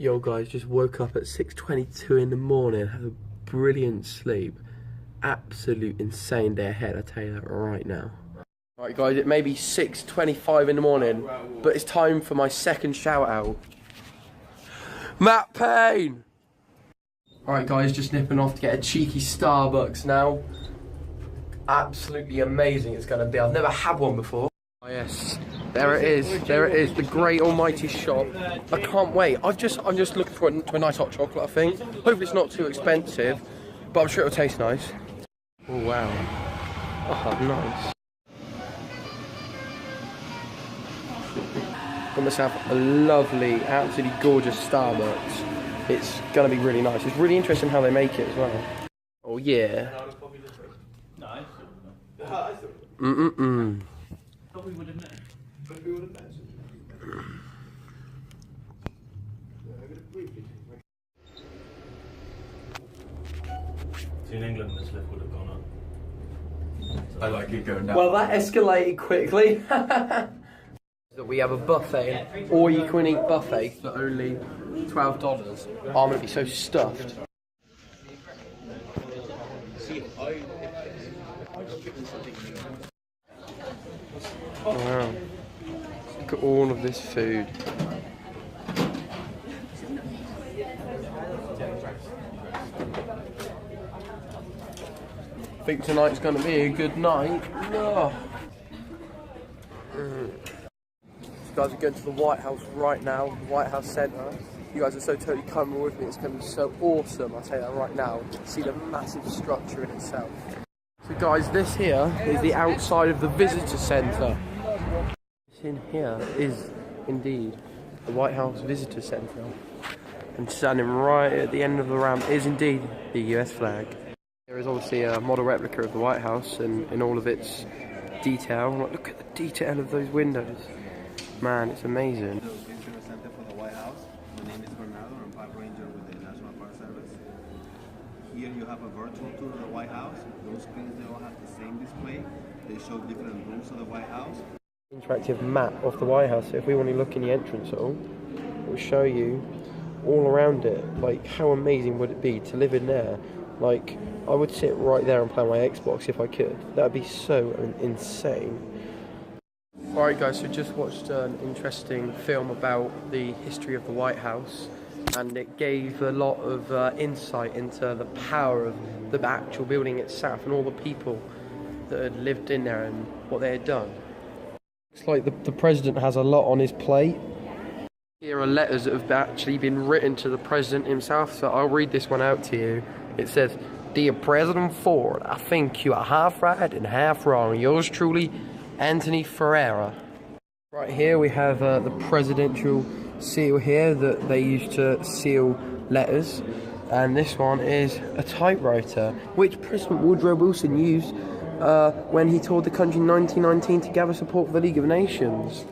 Yo guys, just woke up at 6:22 in the morning, had a brilliant sleep. Absolute insane day ahead, I tell you that right now. Alright guys, it may be 6:25 in the morning, but it's time for my second shout out. Matt Payne! Alright guys, just nipping off to get a cheeky Starbucks now. Absolutely amazing it's gonna be. I've never had one before. Oh yes, there it is, the great almighty shop. I can't wait. I'm just looking for a nice hot chocolate, I think. Hopefully it's not too expensive, but I'm sure it'll taste nice. Oh wow. Oh, nice. Got myself a lovely, absolutely gorgeous Starbucks. It's gonna be really nice. It's really interesting how they make it as well. Oh yeah. In England, this lift would have gone up. I like it going down. Well, that escalated quickly. We have a buffet, all you can eat buffet for only $12. I'm gonna be so stuffed. Wow. Look at all of this food. I think tonight's going to be a good night. Oh. You guys are going to the White House right now, the White House Centre. You guys are so totally coming with me, it's going to be so awesome, I'll tell you that right now. See the massive structure in itself. So guys, this here is the outside of the Visitor Centre. This in here is indeed the White House Visitor Centre. And standing right at the end of the ramp is indeed the US flag. There is obviously a model replica of the White House and in all of its detail. Look at the detail of those windows. Man, it's amazing. Visitor Center for the White House. My name is Bernardo. I'm Park Ranger with the National Park Service. Here you have a virtual tour of the White House. Those screens, they all have the same display. They show different rooms of the White House. Interactive map of the White House. So if we want to look in the entrance hall, it will show you all around it. Like, how amazing would it be to live in there? Like, I would sit right there and play my Xbox if I could. That would be so insane. Alright guys, so just watched an interesting film about the history of the White House, and it gave a lot of insight into the power of the actual building itself and all the people that had lived in there and what they had done. It's like the president has a lot on his plate. Here are letters that have actually been written to the president himself, so I'll read this one out to you. It says, "Dear President Ford, I think you are half right and half wrong. Yours truly, Anthony Ferreira." Right here we have the presidential seal here that they used to seal letters. And this one is a typewriter, which President Woodrow Wilson used when he toured the country in 1919 to gather support for the League of Nations.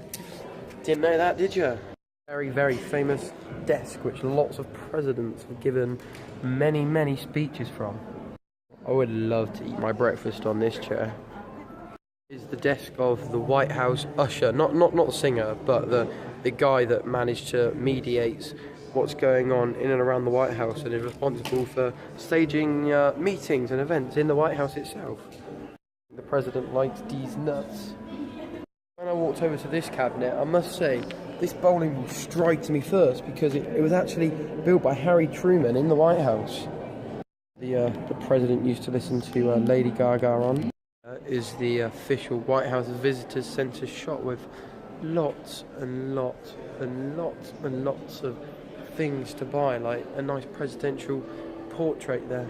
Didn't know that, did you? Very, very famous desk, which lots of presidents have given many, many speeches from. I would love to eat my breakfast on this chair. Is the desk of the White House usher, not the singer, but the guy that managed to mediate what's going on in and around the White House and is responsible for staging meetings and events in the White House itself. The president likes these nuts. When I walked over to this cabinet, I must say, this bowling ball struck me first because it was actually built by Harry Truman in the White House. The president used to listen to Lady Gaga on. Is the official White House Visitors Center shot with lots and lots and lots and lots of things to buy, like a nice presidential portrait there.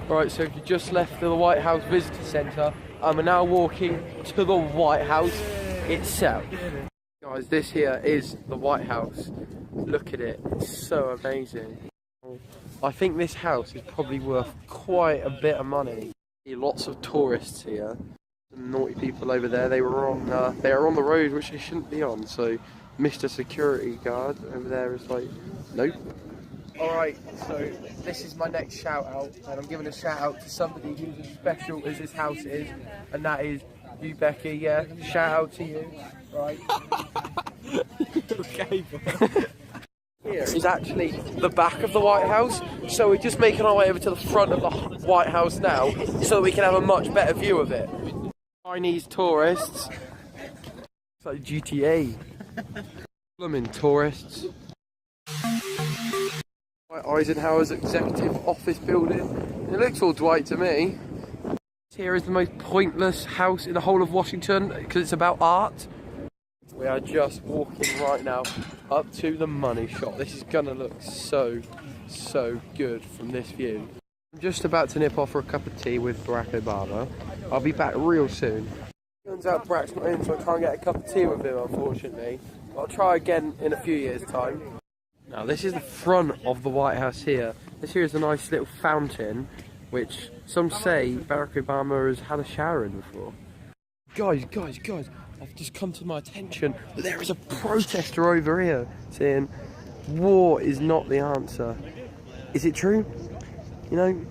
Right, so if you just left the White House Visitor Center, I'm now walking to the White House itself. Guys, this here is the White House. Look at it, it's so amazing. I think this house is probably worth quite a bit of money. Lots of tourists here. Some naughty people over there. They are on the road which they shouldn't be on. So, Mr. Security Guard over there is like, nope. All right, so this is my next shout out, and I'm giving a shout out to somebody who's as special as this house is, and that is you, Becky. Yeah, shout out to you. Right. Okay. Here is actually the back of the White House. So we're just making our way over to the front of the White House now so that we can have a much better view of it. Chinese tourists. It's like GTA. Blooming tourists. Eisenhower's executive office building. It looks all Dwight to me. Here is the most pointless house in the whole of Washington because it's about art. We are just walking right now up to the money shot. This is gonna look so good from this view. I'm just about to nip off for a cup of tea with Barack Obama. I'll be back real soon. Turns out Barack's not in, so I can't get a cup of tea with him, unfortunately. I'll try again in a few years' time. Now this is the front of the White House here. This here is a nice little fountain, which some say Barack Obama has had a shower in before. Guys, I've just come to my attention that there is a protester over here saying war is not the answer. Is it true? You know,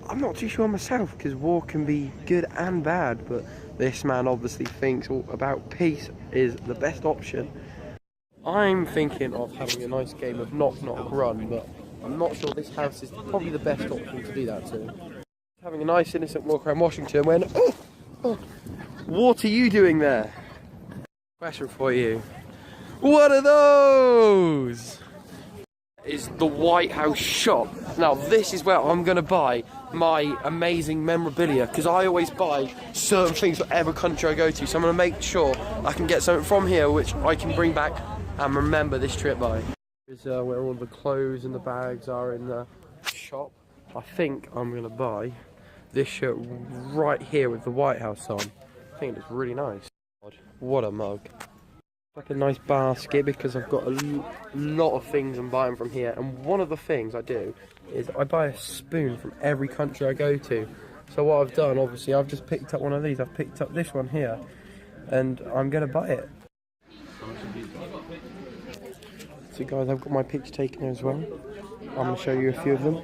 I'm not too sure myself because war can be good and bad, but this man obviously thinks all about peace is the best option. I'm thinking of having a nice game of knock knock run, but I'm not sure this house is probably the best option to do that to. Having a nice innocent walk around Washington when, what are you doing there? Question for you. What are those? Is the White House shop. Now this is where I'm going to buy my amazing memorabilia because I always buy certain things for every country I go to, so I'm going to make sure I can get something from here which I can bring back and remember this trip by. Here's where all the clothes and the bags are in the shop. I think I'm going to buy this shirt right here with the White House on. I think it's really nice. God, what a mug. Like a nice basket because I've got a lot of things I'm buying from here, and one of the things I do is I buy a spoon from every country I go to. So what I've done, obviously, I've just picked up one of these. I've picked up this one here and I'm going to buy it. So guys, I've got my picture taken as well. I'm going to show you a few of them.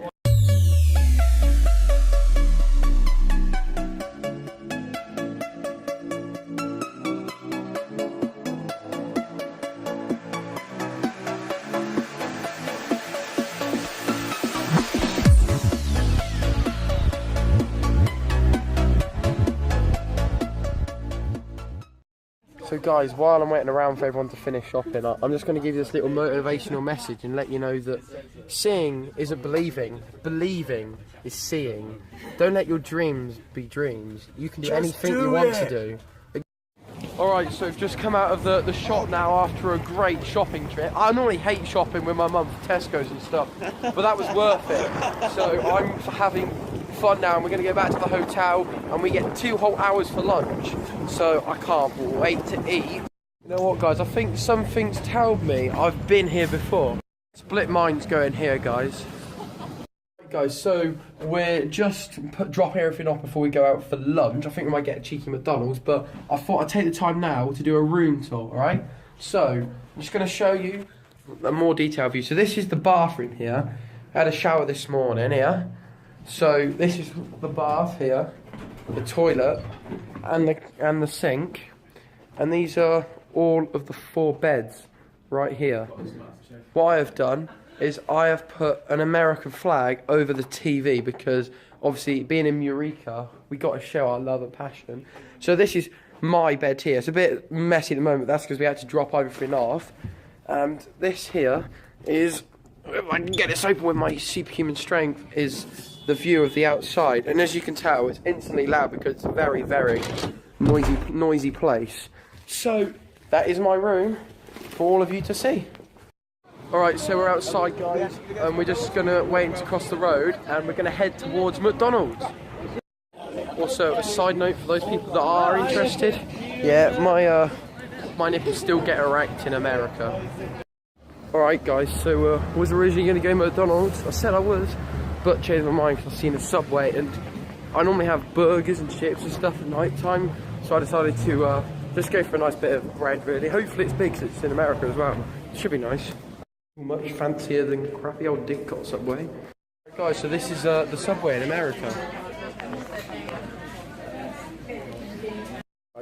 So guys, while I'm waiting around for everyone to finish shopping, I'm just going to give you this little motivational message and let you know that seeing isn't believing, believing is seeing. Don't let your dreams be dreams. You can do anything you want to do. Alright, so I've just come out of the shop now after a great shopping trip. I normally hate shopping with my mum for Tesco's and stuff, but that was worth it. So I'm having fun now, and we're going to go back to the hotel and we get 2 whole hours for lunch, so I can't wait to eat. You know what guys, I think something's told me I've been here before. Split minds going here guys. Guys, so we're just dropping everything off before we go out for lunch. I think we might get a cheeky McDonald's, but I thought I'd take the time now to do a room tour, alright? So, I'm just going to show you a more detailed view. So this is the bathroom here. I had a shower this morning here. So this is the bath here, the toilet, and the sink, and these are all of the 4 beds right here. What I have done is I have put an American flag over the TV because obviously being in Eureka, we got to show our love and passion. So this is my bed here. It's a bit messy at the moment. That's because we had to drop everything off, and this here is, if I can get this open with my superhuman strength, is the view of the outside, and as you can tell it's instantly loud because it's a very noisy place. So that is my room for all of you to see. Alright, so we're outside guys, and we're just gonna wait to cross the road and we're gonna head towards McDonald's. Also, a side note for those people that are interested, yeah, my nipples still get erect in America. Alright guys, so I was originally going to go to McDonald's. I said I was, but changed my mind because I've seen a Subway, and I normally have burgers and chips and stuff at night time, so I decided to just go for a nice bit of bread really. Hopefully it's big because it's in America as well. It should be nice. Much fancier than crappy old Didcot Subway. Guys, so this is the Subway in America.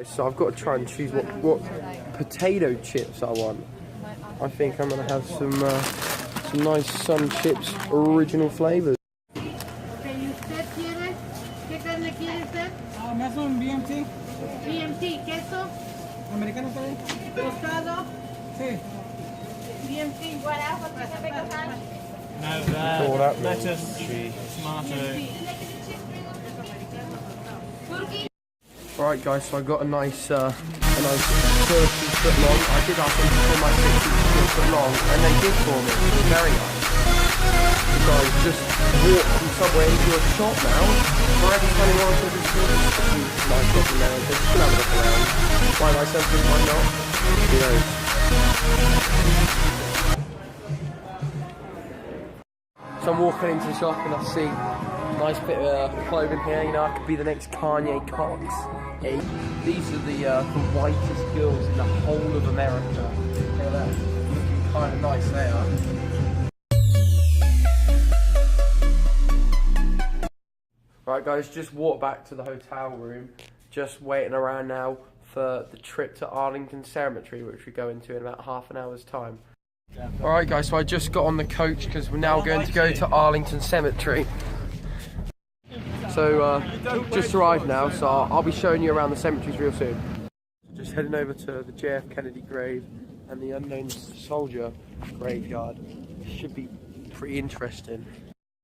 So I've got to try and choose what potato chips I want. I think I'm going to have some some nice Sun Chips original flavours. ¿Y usted quiere? ¿Qué carne quiere usted? Me hace un BMT. BMT, queso, ¿Americano también? tostado, Sí. BMT. What else? What's the big one? No, All that lettuce, cheese. tomato. Turkey. Alright guys, so I got a nice 30 foot long. I did ask them for my 60 foot long, and they did for me. It was very nice. You guys just walk from Subway into a shop now. Forever 21 to this nice looking there. Just gonna have a look around. Buy myself this, why not? Who knows? So I'm walking into the shop and I see a nice bit of clothing here. You know, I could be the next Kanye Cox. Hey, these are the whitest girls in the whole of America. Look at that. Looking kind of nice there. Right guys, just walked back to the hotel room. Just waiting around now for the trip to Arlington Cemetery, which we go into in about half an hour's time. Alright guys, so I just got on the coach because we're now going to go to Arlington Cemetery. So just arrived now, so I'll be showing you around the cemeteries real soon. Just heading over to the JF Kennedy grave and the unknown soldier graveyard. Should be pretty interesting.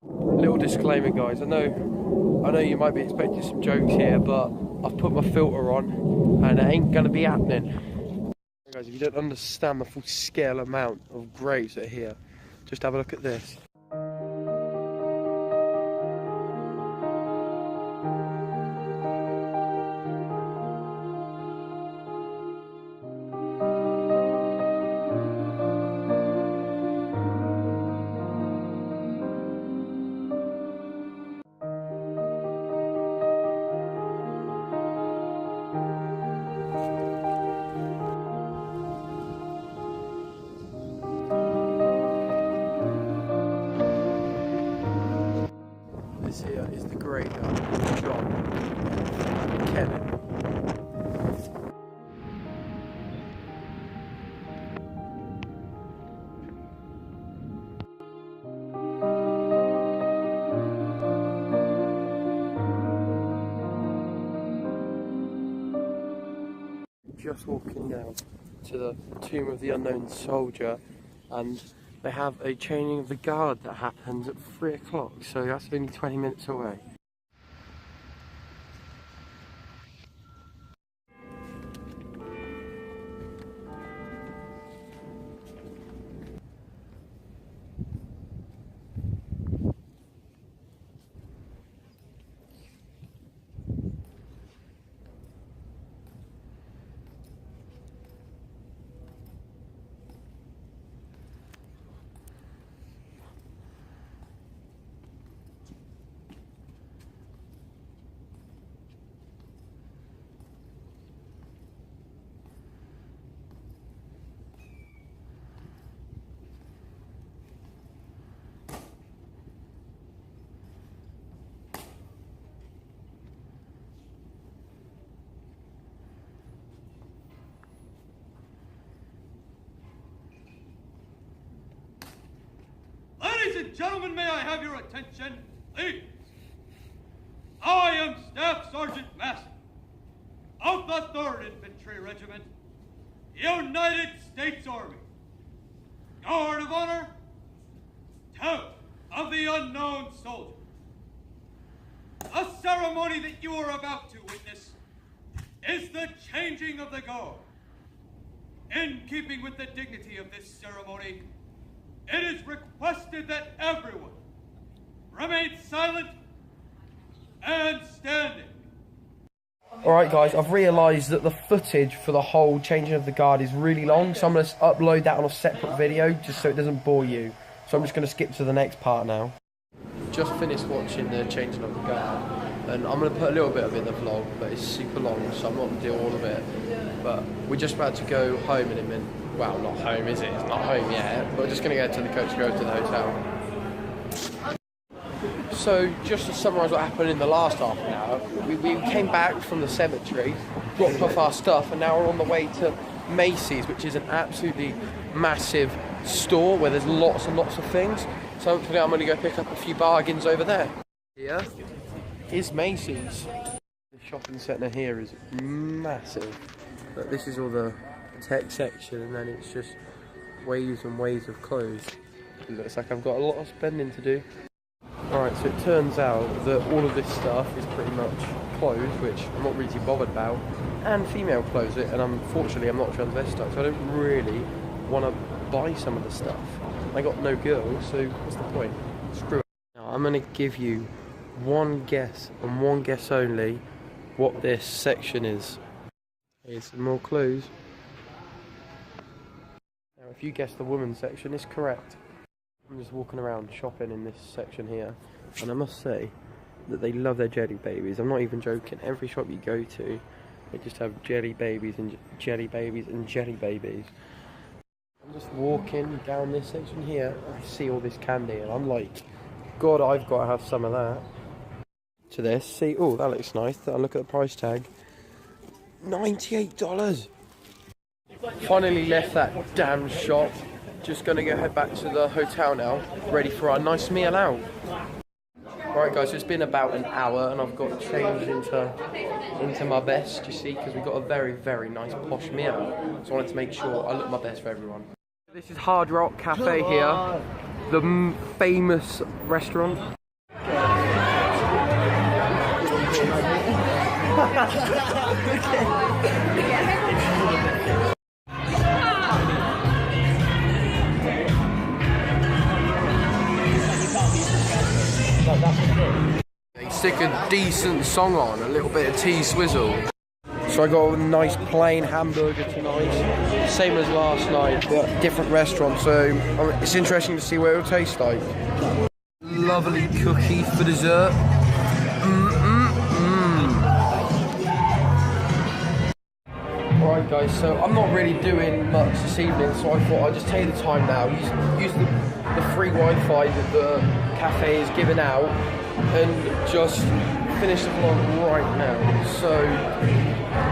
Little disclaimer guys, I know you might be expecting some jokes here, but I've put my filter on and it ain't gonna be happening. Guys, if you don't understand the full scale amount of graves that are here, just have a look at this. This here is the graveyard of John Kennedy. Just walking now to the tomb of the unknown soldier, and they have a changing of the guard that happens at 3 o'clock, so that's only 20 minutes away. Ladies and gentlemen, may I have your attention, please? I am Staff Sergeant Massey of the 3rd Infantry Regiment, United States Army. Guard of Honor, Tomb of the Unknown Soldier. The ceremony that you are about to witness is the changing of the guard. In keeping with the dignity of this ceremony, it is requested that everyone remain silent and standing. Alright guys, I've realised that the footage for the whole changing of the guard is really long, so I'm going to upload that on a separate video just so it doesn't bore you. So I'm just going to skip to the next part now. Just finished watching the changing of the guard, and I'm going to put a little bit of it in the vlog, but it's super long, so I'm not going to do all of it. But we're just about to go home in a minute. Well, not home, is it? It's not home yet, but we're just going to go to the coach to go to the hotel. So, just to summarise what happened in the last half an hour, we came back from the cemetery, dropped off our stuff, and now we're on the way to Macy's, which is an absolutely massive store where there's lots and lots of things. So hopefully I'm going to go pick up a few bargains over there. Here is Macy's. The shopping centre here is massive. But this is all the tech section, and then it's just waves and waves of clothes. It looks like I've got a lot of spending to do. Alright, so it turns out that all of this stuff is pretty much clothes, which I'm not really bothered about, and female clothes, and unfortunately I'm not a transvestite, so I don't really want to buy some of the stuff. I got no girls, so what's the point? Screw it. Now I'm going to give you one guess, and one guess only, what this section is. Here's some more clues. Now if you guess the women's section, it's correct. I'm just walking around shopping in this section here, and I must say that they love their jelly babies. I'm not even joking. Every shop you go to, they just have jelly babies and jelly babies and jelly babies. I'm just walking down this section here, I see all this candy, and I'm like, God, I've got to have some of that. To this, see, oh, that looks nice. I look at the price tag, $98. Finally left that damn shop. Just gonna go head back to the hotel now, ready for our nice meal out. Right guys, so it's been about an hour and I've got changed into my best, you see, because we've got a very, very nice posh meal. So I wanted to make sure I look my best for everyone. This is Hard Rock Cafe here, the famous restaurant. Stick a decent song on, a little bit of T-Swizzle. So I got a nice plain hamburger tonight, same as last night, but different restaurant, so it's interesting to see what it'll taste like. Lovely cookie for dessert. Alright guys, so I'm not really doing much this evening, so I thought I'd just take the time now, use the free Wi-Fi that the cafe is giving out, and just finish the vlog right now. So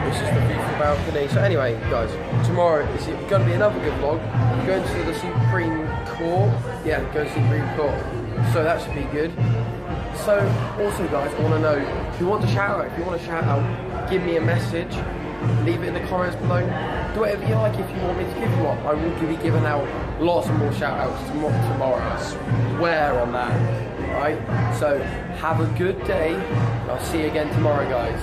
this is the view from balcony. So anyway guys, tomorrow is going to be another good vlog. I'm going to the Supreme Court. Yeah, going to the Supreme Court. So that should be good. So also guys, I want to know if you want to shout out. If you want to shout out, give me a message. Leave it in the comments below. Do whatever you like. If you want me to give you one, I will be giving out lots of more shout outs tomorrow. I swear on that. Alright, so have a good day. I'll see you again tomorrow guys.